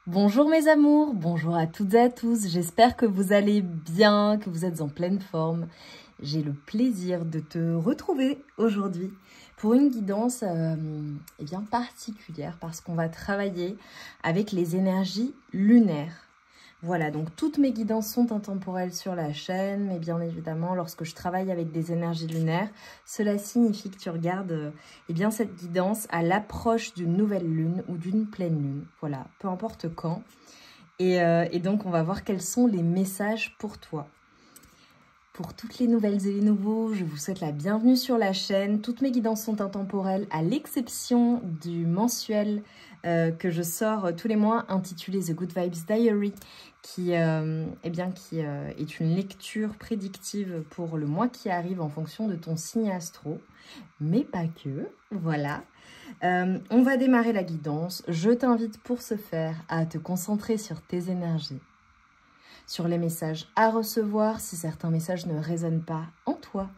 Bonjour mes amours, bonjour à toutes et à tous, j'espère que vous allez bien, que vous êtes en pleine forme. J'ai le plaisir de te retrouver aujourd'hui pour une guidance bien particulière parce qu'on va travailler avec les énergies lunaires. Voilà, donc toutes mes guidances sont intemporelles sur la chaîne, mais bien évidemment, lorsque je travaille avec des énergies lunaires, cela signifie que tu regardes cette guidance à l'approche d'une nouvelle lune ou d'une pleine lune. Voilà, peu importe quand. Et donc, on va voir quels sont les messages pour toi. Pour toutes les nouvelles et les nouveaux, je vous souhaite la bienvenue sur la chaîne. Toutes mes guidances sont intemporelles, à l'exception du mensuel que je sors tous les mois, intitulé The Good Vibes Diary, qui est une lecture prédictive pour le mois qui arrive en fonction de ton signe astro, mais pas que, voilà. On va démarrer la guidance. Je t'invite pour ce faire à te concentrer sur tes énergies, sur les messages à recevoir. Si certains messages ne résonnent pas en toi,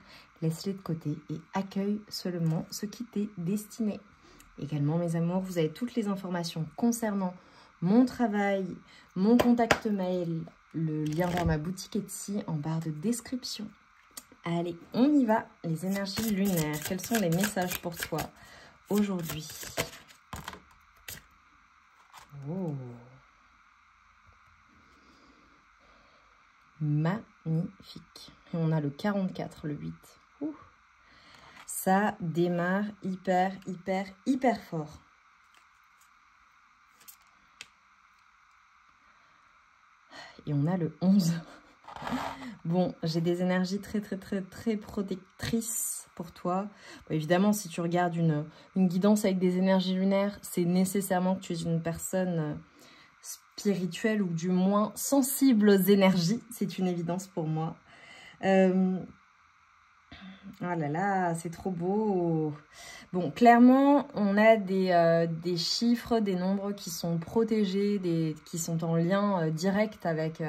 laisse-les de côté et accueille seulement ce qui t'est destiné. Également, mes amours, vous avez toutes les informations concernant mon travail, mon contact mail, le lien vers ma boutique Etsy en barre de description. Allez, on y va. Les énergies lunaires, quels sont les messages pour toi aujourd'hui? Oh, magnifique. Et on a le 44, le 8. Ouh. Ça démarre hyper fort. Et on a le 11. Bon, j'ai des énergies très protectrices pour toi. Bon, évidemment, si tu regardes une guidance avec des énergies lunaires, c'est nécessairement que tu es une personne spirituelle ou du moins sensible aux énergies. C'est une évidence pour moi. Oh là là, c'est trop beau. Bon, clairement, on a des chiffres, des nombres qui sont protégés, qui sont en lien direct avec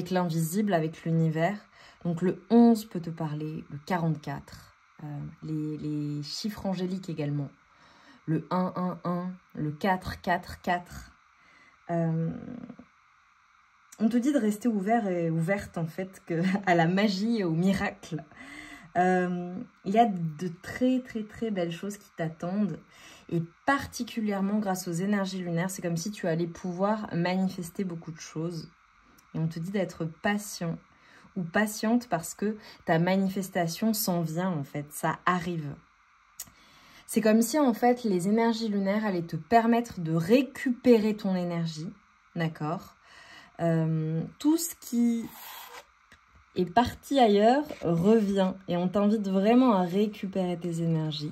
l'invisible, avec l'univers. Donc le 11 peut te parler, le 44, les chiffres angéliques également. Le 111, le 444. On te dit de rester ouvert et ouverte en fait à la magie et au miracle. Il y a de très belles choses qui t'attendent et particulièrement grâce aux énergies lunaires, c'est comme si tu allais pouvoir manifester beaucoup de choses. Et on te dit d'être patient ou patiente parce que ta manifestation s'en vient en fait, ça arrive. C'est comme si en fait les énergies lunaires allaient te permettre de récupérer ton énergie, d'accord? Tout ce qui est parti ailleurs revient et on t'invite vraiment à récupérer tes énergies,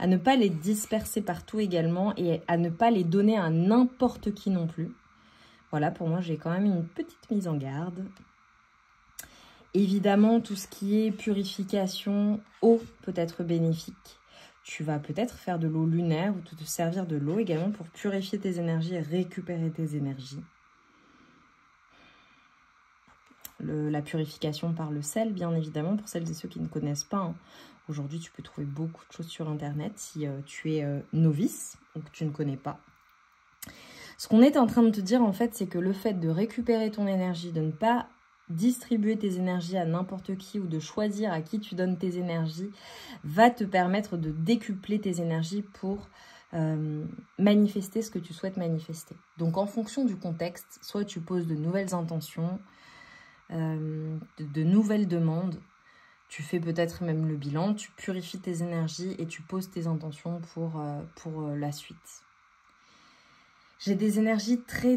à ne pas les disperser partout également et à ne pas les donner à n'importe qui non plus. Voilà, pour moi, j'ai quand même une petite mise en garde. Évidemment, tout ce qui est purification, eau peut être bénéfique. Tu vas peut-être faire de l'eau lunaire ou te servir de l'eau également pour purifier tes énergies et récupérer tes énergies. La purification par le sel, bien évidemment, pour celles et ceux qui ne connaissent pas. Hein. Aujourd'hui, tu peux trouver beaucoup de choses sur Internet si tu es novice ou que tu ne connais pas. Ce qu'on est en train de te dire, en fait, c'est que le fait de récupérer ton énergie, de ne pas distribuer tes énergies à n'importe qui ou de choisir à qui tu donnes tes énergies, va te permettre de décupler tes énergies pour manifester ce que tu souhaites manifester. Donc, en fonction du contexte, soit tu poses de nouvelles intentions, de nouvelles demandes, tu fais peut-être même le bilan, tu purifies tes énergies et tu poses tes intentions pour la suite. J'ai des énergies très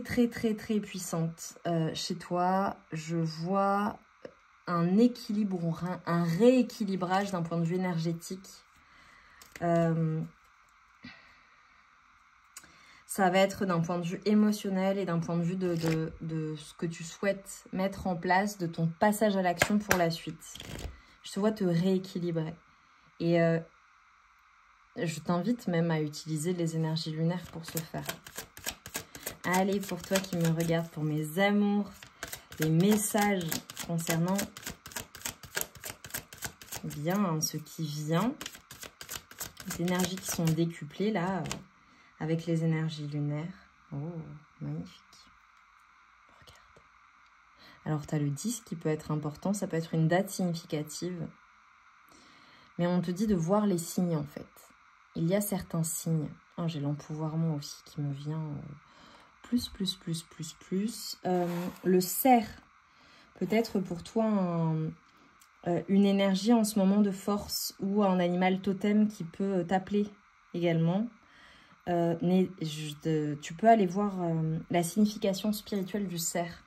puissantes chez toi. Je vois un équilibre, un rééquilibrage d'un point de vue énergétique. Ça va être d'un point de vue émotionnel et d'un point de vue de ce que tu souhaites mettre en place, de ton passage à l'action pour la suite. Je te vois te rééquilibrer. Et je t'invite même à utiliser les énergies lunaires pour ce faire. Allez, pour toi qui me regarde, pour mes amours, les messages concernant bien ce qui vient, les énergies qui sont décuplées là, avec les énergies lunaires. Oh, magnifique. Regarde. Alors, tu as le 10 qui peut être important. Ça peut être une date significative. Mais on te dit de voir les signes, en fait. Il y a certains signes. Oh, j'ai l'empouvoirment aussi qui me vient. Plus. Le cerf. Peut-être pour toi une énergie en ce moment de force ou un animal totem qui peut t'appeler également. Tu peux aller voir la signification spirituelle du cerf.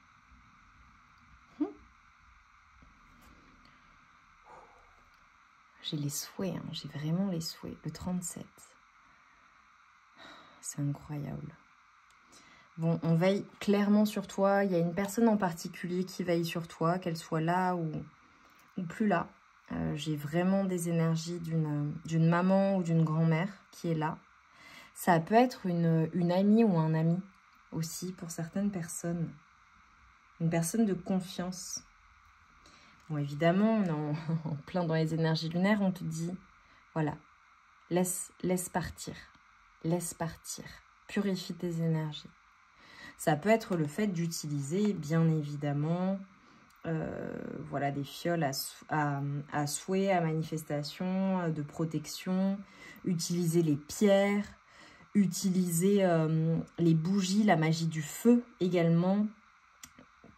J'ai les souhaits, hein, j'ai vraiment les souhaits. Le 37. C'est incroyable. Bon, on veille clairement sur toi. Il y a une personne en particulier qui veille sur toi, qu'elle soit là ou plus là. J'ai vraiment des énergies d'une maman ou d'une grand-mère qui est là. Ça peut être une amie ou un ami aussi pour certaines personnes. Une personne de confiance. Bon, évidemment, on est en plein dans les énergies lunaires. On te dit, voilà, laisse partir. Laisse partir. Purifie tes énergies. Ça peut être le fait d'utiliser, bien évidemment, voilà, des fioles à souhait, à manifestation, de protection. Utiliser les pierres. Utiliser les bougies, la magie du feu également.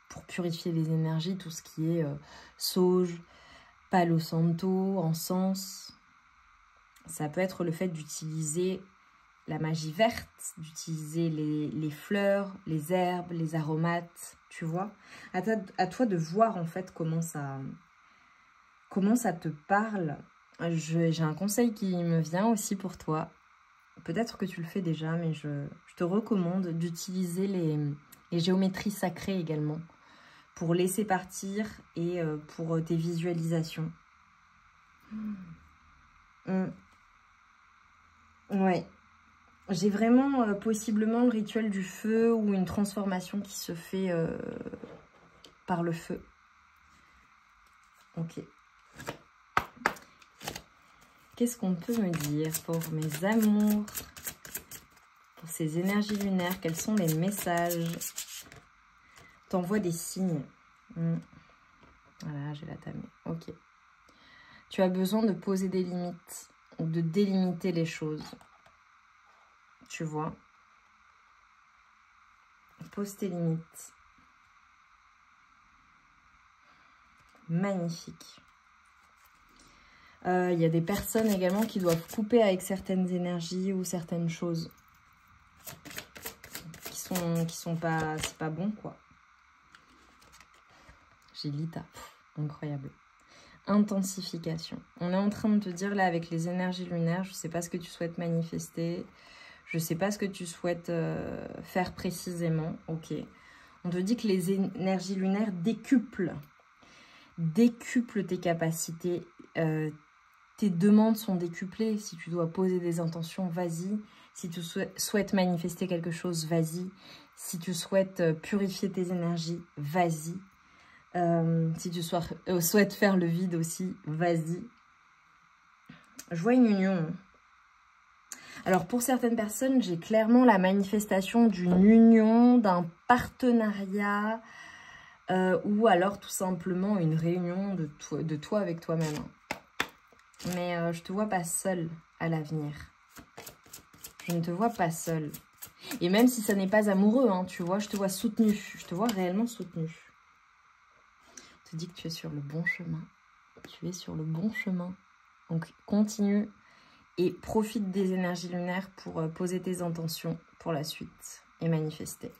Pour purifier les énergies, tout ce qui est sauge, palo santo, encens. Ça peut être le fait d'utiliser la magie verte, d'utiliser les fleurs, les herbes, les aromates, tu vois. À toi de voir en fait comment ça te parle. J'ai un conseil qui me vient aussi pour toi. Peut-être que tu le fais déjà, mais je te recommande d'utiliser les géométries sacrées également pour laisser partir et pour tes visualisations. Ouais. J'ai vraiment possiblement le rituel du feu ou une transformation qui se fait par le feu. Ok. Qu'est-ce qu'on peut me dire pour mes amours, pour ces énergies lunaires? Quels sont les messages? T'envoies des signes. Voilà, j'ai la tamée. Ok. Tu as besoin de poser des limites, de délimiter les choses. Tu vois? Pose tes limites. Magnifique. Il y a des personnes également qui doivent couper avec certaines énergies ou certaines choses. Qui sont pas... C'est pas bon, quoi. J'ai Lita. Incroyable. Intensification. On est en train de te dire là avec les énergies lunaires, je ne sais pas ce que tu souhaites manifester. Je ne sais pas ce que tu souhaites faire précisément. Ok. On te dit que les énergies lunaires décuplent tes capacités. Tes demandes sont décuplées. Si tu dois poser des intentions, vas-y. Si tu souhaites manifester quelque chose, vas-y. Si tu souhaites purifier tes énergies, vas-y. Si tu souhaites faire le vide aussi, vas-y. Je vois une union. Alors, pour certaines personnes, j'ai clairement la manifestation d'une union, d'un partenariat, ou alors tout simplement une réunion de toi avec toi-même. Mais je te vois pas seule à l'avenir. Je ne te vois pas seule. Et même si ça n'est pas amoureux, hein, tu vois, je te vois soutenue. Je te vois réellement soutenue. On te dit que tu es sur le bon chemin. Tu es sur le bon chemin. Donc, continue et profite des énergies lunaires pour poser tes intentions pour la suite et manifester.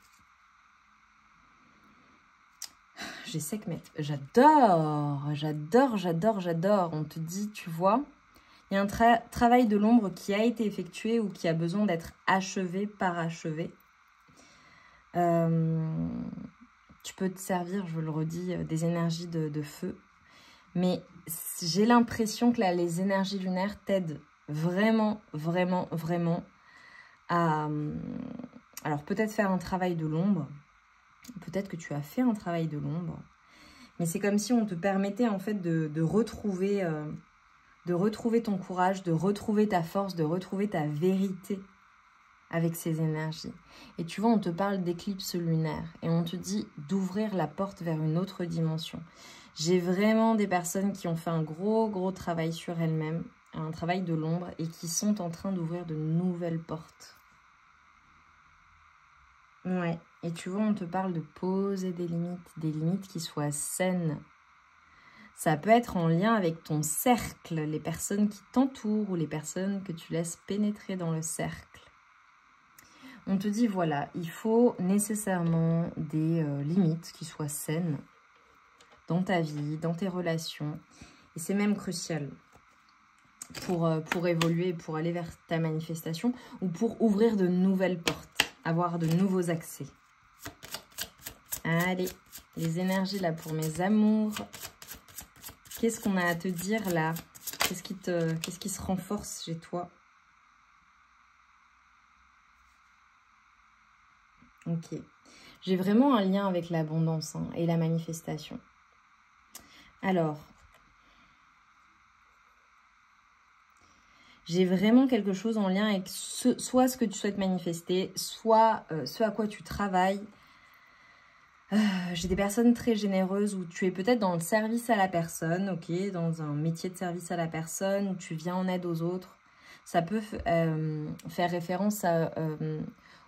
J'ai Sekhmet. J'adore. On te dit, tu vois, il y a un travail de l'ombre qui a été effectué ou qui a besoin d'être achevé, parachevé. Tu peux te servir, je le redis, des énergies de feu. Mais j'ai l'impression que là, les énergies lunaires t'aident vraiment à... Alors, peut-être faire un travail de l'ombre. Peut-être que tu as fait un travail de l'ombre. Mais c'est comme si on te permettait, en fait, de retrouver ton courage, de retrouver ta force, de retrouver ta vérité. avec ces énergies. Et tu vois, on te parle d'éclipse lunaire et on te dit d'ouvrir la porte vers une autre dimension. J'ai vraiment des personnes qui ont fait un gros travail sur elles-mêmes, un travail de l'ombre, et qui sont en train d'ouvrir de nouvelles portes. Ouais, et tu vois, on te parle de poser des limites qui soient saines. Ça peut être en lien avec ton cercle, les personnes qui t'entourent ou les personnes que tu laisses pénétrer dans le cercle. On te dit, voilà, il faut nécessairement des limites qui soient saines dans ta vie, dans tes relations. Et c'est même crucial pour évoluer, pour aller vers ta manifestation ou pour ouvrir de nouvelles portes, avoir de nouveaux accès. Allez, les énergies là pour mes amours. Qu'est-ce qu'on a à te dire là? Qu'est-ce qui se renforce chez toi? Ok. J'ai vraiment un lien avec l'abondance et la manifestation. Alors, j'ai vraiment quelque chose en lien avec soit ce que tu souhaites manifester, soit ce à quoi tu travailles. J'ai des personnes très généreuses où tu es peut-être dans le service à la personne, ok, dans un métier de service à la personne, où tu viens en aide aux autres. Ça peut faire référence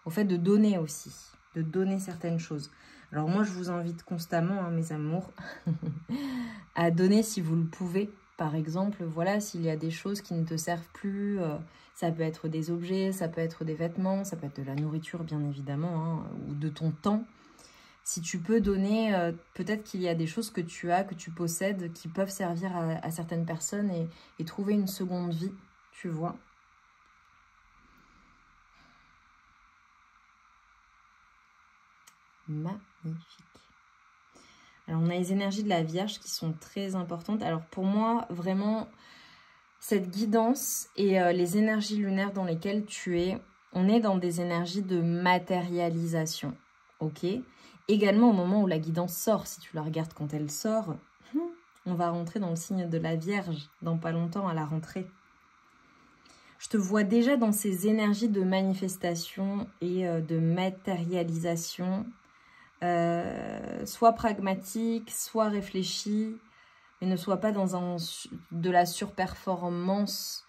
au fait de donner aussi, de donner certaines choses. Alors moi, je vous invite constamment, mes amours, à donner si vous le pouvez. Par exemple, voilà, s'il y a des choses qui ne te servent plus, ça peut être des objets, ça peut être des vêtements, ça peut être de la nourriture, bien évidemment, ou de ton temps. Si tu peux donner, peut-être qu'il y a des choses que tu as, que tu possèdes, qui peuvent servir à certaines personnes et trouver une seconde vie, tu vois. Magnifique. Alors, on a les énergies de la Vierge qui sont très importantes. Alors, pour moi, vraiment, cette guidance et les énergies lunaires dans lesquelles tu es, on est dans des énergies de matérialisation, ok ? Également, au moment où la guidance sort, si tu la regardes quand elle sort, on va rentrer dans le signe de la Vierge dans pas longtemps à la rentrée. Je te vois déjà dans ces énergies de manifestation et de matérialisation, soit pragmatique, soit réfléchi, mais ne sois pas dans de la surperformance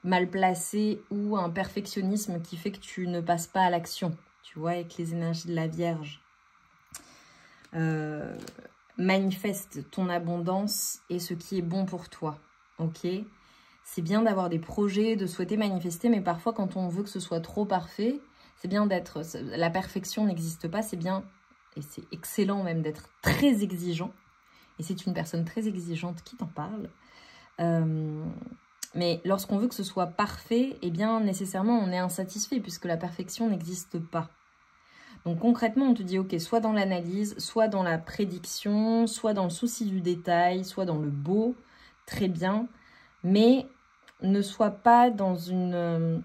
mal placée ou un perfectionnisme qui fait que tu ne passes pas à l'action, tu vois, avec les énergies de la Vierge. Manifeste ton abondance et ce qui est bon pour toi, ok? C'est bien d'avoir des projets, de souhaiter manifester, mais parfois quand on veut que ce soit trop parfait, c'est bien d'être... La perfection n'existe pas, c'est bien, et c'est excellent même d'être très exigeant. Et c'est une personne très exigeante qui t'en parle. Mais lorsqu'on veut que ce soit parfait, eh bien nécessairement on est insatisfait puisque la perfection n'existe pas. Donc concrètement, on te dit, ok, soit dans l'analyse, soit dans la prédiction, soit dans le souci du détail, soit dans le beau, très bien. Mais ne sois pas dans une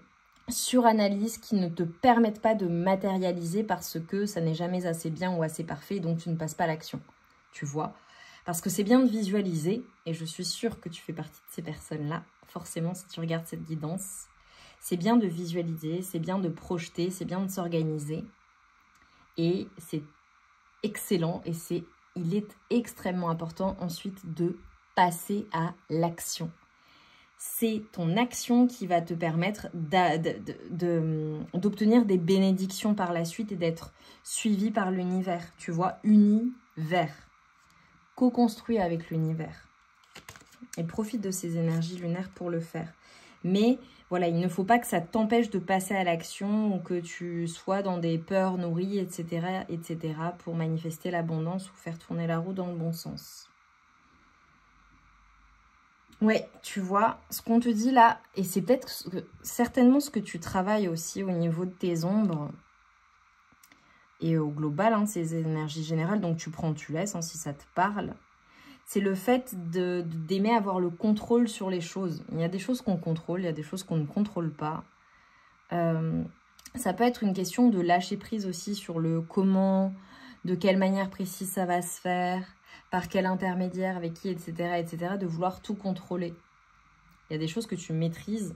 suranalyse qui ne te permette pas de matérialiser parce que ça n'est jamais assez bien ou assez parfait, donc tu ne passes pas à l'action, tu vois. Parce que c'est bien de visualiser, et je suis sûre que tu fais partie de ces personnes-là, forcément si tu regardes cette guidance. C'est bien de visualiser, c'est bien de projeter, c'est bien de s'organiser. Et c'est excellent et il est extrêmement important ensuite de passer à l'action. C'est ton action qui va te permettre d'obtenir des bénédictions par la suite et d'être suivi par l'univers. Tu vois, univers. Co-construit avec l'univers. Et profite de ces énergies lunaires pour le faire. Mais voilà, il ne faut pas que ça t'empêche de passer à l'action ou que tu sois dans des peurs nourries, etc., etc. pour manifester l'abondance ou faire tourner la roue dans le bon sens. Ouais, tu vois, ce qu'on te dit là, et c'est peut-être certainement ce que tu travailles aussi au niveau de tes ombres et au global, ces énergies générales, donc tu prends, tu laisses, si ça te parle. C'est le fait d'aimer avoir le contrôle sur les choses. Il y a des choses qu'on contrôle, il y a des choses qu'on ne contrôle pas. Ça peut être une question de lâcher prise aussi sur le comment, de quelle manière précise ça va se faire, par quel intermédiaire, avec qui, etc., etc., de vouloir tout contrôler. Il y a des choses que tu maîtrises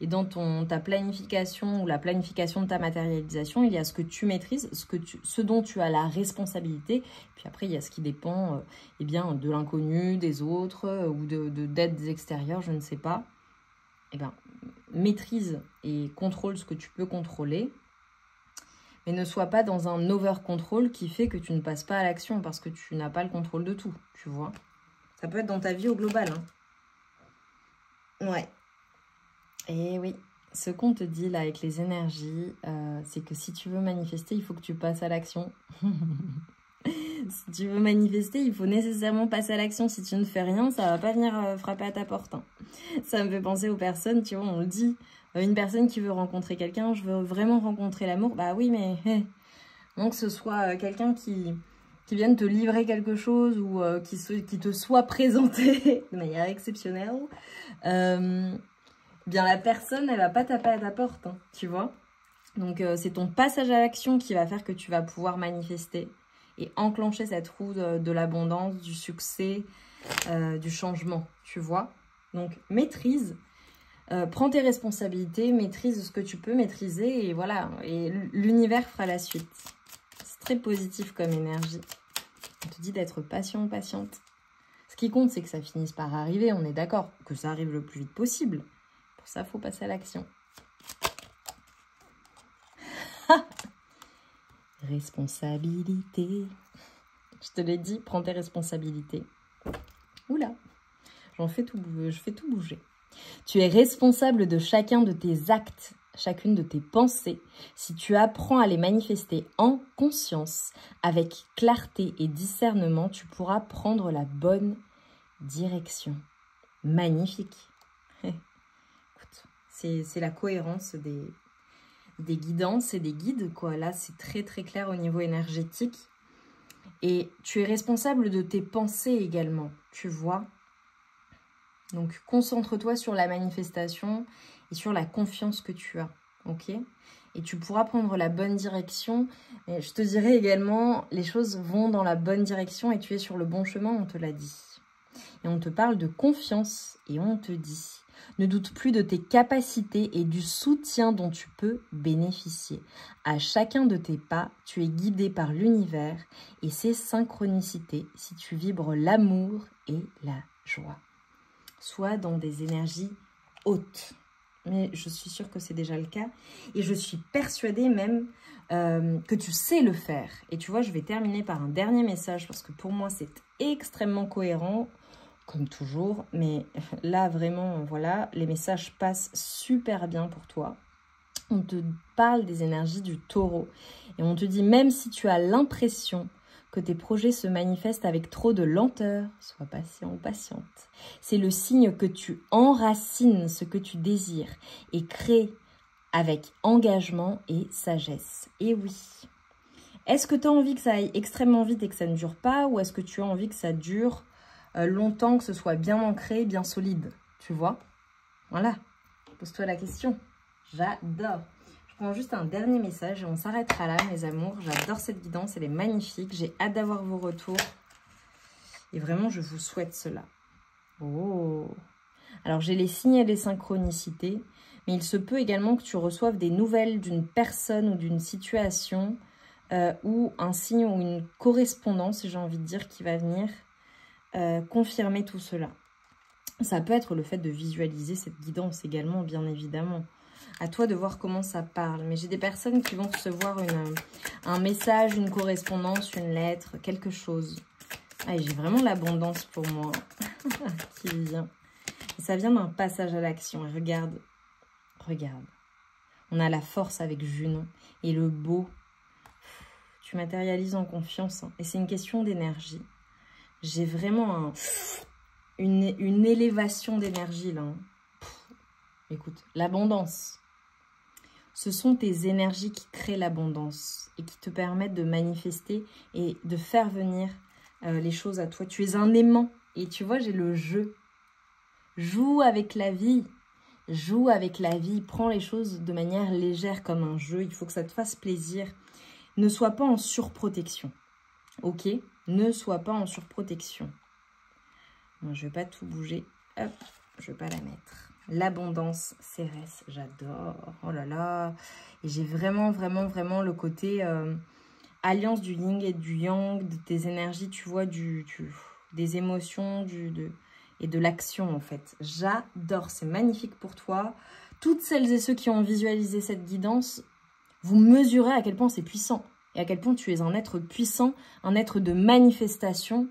Et dans ta planification ou la planification de ta matérialisation, il y a ce que tu maîtrises, ce dont tu as la responsabilité. Puis après, il y a ce qui dépend eh bien, de l'inconnu, des autres ou d'aides extérieures, je ne sais pas. Eh bien, maîtrise et contrôle ce que tu peux contrôler. Mais ne sois pas dans un over-control qui fait que tu ne passes pas à l'action parce que tu n'as pas le contrôle de tout, tu vois. Ça peut être dans ta vie au global. Hein. Ouais. Et oui, ce qu'on te dit là avec les énergies, c'est que si tu veux manifester, il faut que tu passes à l'action. Si tu veux manifester, il faut nécessairement passer à l'action. Si tu ne fais rien, ça va pas venir frapper à ta porte. Hein. Ça me fait penser aux personnes, tu vois, on le dit. Une personne qui veut rencontrer quelqu'un, je veux vraiment rencontrer l'amour. Bah oui, mais non, que ce soit quelqu'un qui vienne te livrer quelque chose ou qui te soit présenté de manière exceptionnelle. Bien la personne, elle va pas taper à ta porte, hein, tu vois. Donc c'est ton passage à l'action qui va faire que tu vas pouvoir manifester et enclencher cette roue de l'abondance, du succès, du changement, tu vois. Donc maîtrise, prends tes responsabilités, maîtrise ce que tu peux maîtriser et voilà. Et l'univers fera la suite. C'est très positif comme énergie. On te dit d'être patient, patiente. Ce qui compte, c'est que ça finisse par arriver, on est d'accord. Que ça arrive le plus vite possible. Pour ça, il faut passer à l'action. Responsabilité. Je te l'ai dit, prends tes responsabilités. Oula, je fais tout bouger. Tu es responsable de chacun de tes actes, chacune de tes pensées. Si tu apprends à les manifester en conscience, avec clarté et discernement, tu pourras prendre la bonne direction. Magnifique. Écoute, c'est la cohérence des guidances et des guides, quoi. Là, c'est très très clair au niveau énergétique. Et tu es responsable de tes pensées également, tu vois. Donc, concentre-toi sur la manifestation et sur la confiance que tu as, ok? Et tu pourras prendre la bonne direction. Et je te dirais également, les choses vont dans la bonne direction et tu es sur le bon chemin, on te l'a dit. Et on te parle de confiance et on te dit... Ne doute plus de tes capacités et du soutien dont tu peux bénéficier. À chacun de tes pas, tu es guidé par l'univers et ses synchronicités si tu vibres l'amour et la joie. Sois dans des énergies hautes. Mais je suis sûre que c'est déjà le cas. Et je suis persuadée même que tu sais le faire. Et tu vois, je vais terminer par un dernier message parce que pour moi, c'est extrêmement cohérent. Comme toujours, mais là vraiment, voilà, les messages passent super bien pour toi. On te parle des énergies du taureau et on te dit même si tu as l'impression que tes projets se manifestent avec trop de lenteur, sois patient ou patiente. C'est le signe que tu enracines ce que tu désires et crées avec engagement et sagesse. Et oui. Est-ce que tu as envie que ça aille extrêmement vite et que ça ne dure pas ou est-ce que tu as envie que ça dure longtemps, que ce soit bien ancré, bien solide, tu vois. Voilà, pose-toi la question. J'adore. Je prends juste un dernier message et on s'arrêtera là, mes amours. J'adore cette guidance, elle est magnifique. J'ai hâte d'avoir vos retours. Et vraiment, je vous souhaite cela. Oh. Alors, j'ai les signes et les synchronicités, mais il se peut également que tu reçoives des nouvelles d'une personne ou d'une situation ou un signe ou une correspondance, j'ai envie de dire, qui va venir confirmer tout cela. Ça peut être le fait de visualiser cette guidance également, bien évidemment. À toi de voir comment ça parle. Mais j'ai des personnes qui vont recevoir un message, une correspondance, une lettre, quelque chose. Ah, j'ai vraiment l'abondance pour moi qui vient. Et ça vient d'un passage à l'action. Et regarde, regarde. On a la force avec Junon et le beau. Tu matérialises en confiance. Hein. Et c'est une question d'énergie. J'ai vraiment une élévation d'énergie là. Écoute, l'abondance. Ce sont tes énergies qui créent l'abondance et qui te permettent de manifester et de faire venir les choses à toi. Tu es un aimant et tu vois, j'ai le jeu. Joue avec la vie. Joue avec la vie. Prends les choses de manière légère comme un jeu. Il faut que ça te fasse plaisir. Ne sois pas en surprotection. Ok ? Ne sois pas en surprotection. Moi, je ne vais pas tout bouger. Hop, je ne vais pas la mettre. L'abondance, Cérès, j'adore. Oh là là. Et j'ai vraiment, vraiment, vraiment le côté alliance du yin et du yang, de tes énergies, tu vois, des émotions et de l'action, en fait. J'adore, c'est magnifique pour toi. Toutes celles et ceux qui ont visualisé cette guidance, vous mesurez à quel point c'est puissant. Et à quel point tu es un être puissant, un être de manifestation.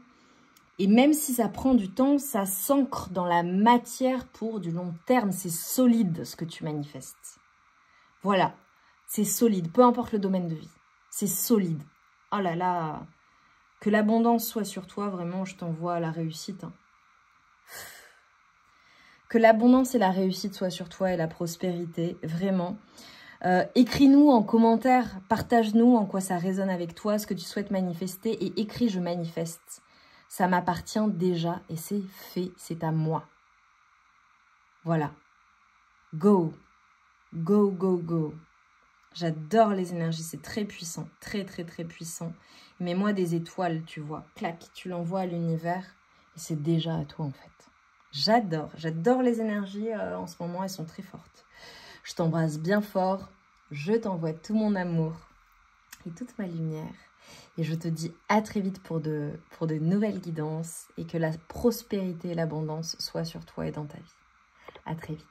Et même si ça prend du temps, ça s'ancre dans la matière pour du long terme. C'est solide ce que tu manifestes. Voilà, c'est solide, peu importe le domaine de vie. C'est solide. Oh là là, que l'abondance soit sur toi, vraiment, je t'envoie à la réussite. Hein. Que l'abondance et la réussite soient sur toi et la prospérité, vraiment. Écris-nous en commentaire, partage-nous en quoi ça résonne avec toi, ce que tu souhaites manifester et écris « Je manifeste ». Ça m'appartient déjà et c'est fait, c'est à moi. Voilà. Go. Go, go, go. J'adore les énergies, c'est très puissant, très, très, très puissant. Mets-moi des étoiles, tu vois. Clac, tu l'envoies à l'univers et c'est déjà à toi en fait. J'adore les énergies en ce moment, elles sont très fortes. Je t'embrasse bien fort, je t'envoie tout mon amour et toute ma lumière. Et je te dis à très vite pour de nouvelles guidances et que la prospérité et l'abondance soient sur toi et dans ta vie. À très vite.